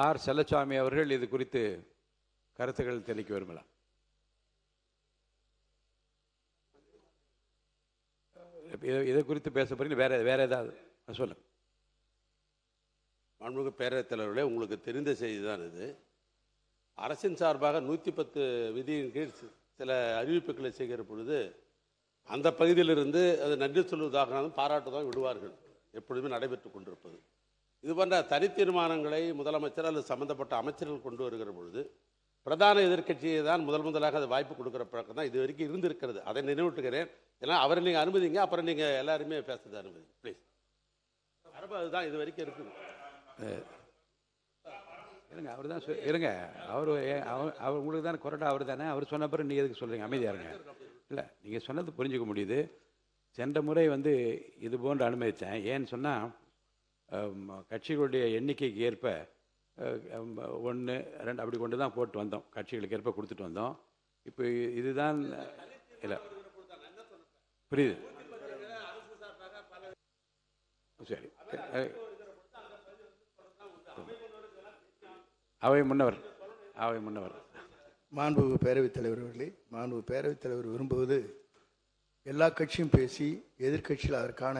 R Chellasamy அவர்கள் இது குறித்து கருத்துக்கள் தெரிவிக்க விரும்பலாம். இதை குறித்து பேச போறீங்க, வேற ஏதாவது சொல்லுங்க. மாண்புமிகு பேரவைத் தலைவர்களே, உங்களுக்கு தெரிந்த செய்தி தான் இது. அரசின் சார்பாக 110 விதியின் கீழ் சில அறிவிப்புகளை செய்கிற பொழுது அந்த பகுதியிலிருந்து அது நன்றி சொல்வதாக பாராட்டுதான் விடுவார்கள், எப்பொழுதுமே நடைபெற்று கொண்டிருப்பது. இது போன்ற தனி தீர்மானங்களை முதலமைச்சர் அல்லது சம்பந்தப்பட்ட அமைச்சர்கள் கொண்டு வருகிற பொழுது பிரதான எதிர்க்கட்சியை தான் முதலாக அது வாய்ப்பு கொடுக்குற பழக்கம் தான் இது வரைக்கும் இருந்திருக்கிறது. அதை நினைவூட்டுகிறேன். ஏன்னா அவரை நீங்கள் அனுமதிங்க, அப்புறம் நீங்கள் எல்லாருமே பேசுறது அனுமதி ப்ளீஸ். அதுதான் இது வரைக்கும் இருக்குது. இருங்க, அவர் தான் இருங்க, அவர் உங்களுக்கு தானே கொரட்டா, அவர் தானே, அவர் சொன்ன பிறகு நீங்கள் எதுக்கு சொல்கிறீங்க? அமைதியாக இருங்க. இல்லை, நீங்கள் சொன்னது புரிஞ்சுக்க முடியுது. சென்ற முறை இது போன்று அனுமதித்தேன். ஏன்னு சொன்னால் கட்சிகளுடைய எண்ணிக்கைக்கு ஏற்ப 1, 2 அப்படி கொண்டு தான் போட்டு வந்தோம், கட்சிகளுக்கு ஏற்ப கொடுத்துட்டு வந்தோம். இப்போ இதுதான் இல்லை, புரியுது. சரி, அவை முன்னவர் மாண்புமிகு பேரவைத் தலைவர் அவர்களே, மாண்புமிகு பேரவைத் தலைவர் விரும்புவது எல்லா கட்சியும் பேசி எதிர்க்கட்சியில் அதற்கான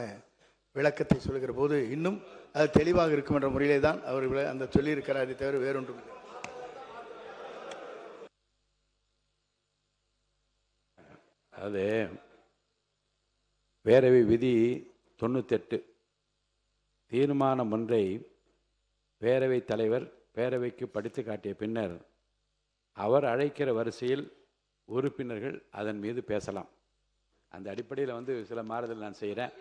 விளக்கத்தை சொல்கிற போது இன்னும் அது தெளிவாக இருக்கும் என்ற முறையிலே தான் அவர் அந்த சொல்லியிருக்கிறார். அதை தவிர வேறொன்றும் இல்லை. அது பேரவை விதி 98 தீர்மானம் ஒன்றை பேரவைத் தலைவர் பேரவைக்கு படித்து காட்டிய பின்னர் அவர் அழைக்கிற வரிசையில் உறுப்பினர்கள் அதன் மீது பேசலாம். அந்த அடிப்படையில் சில மாறுதல் நான் செய்கிறேன்.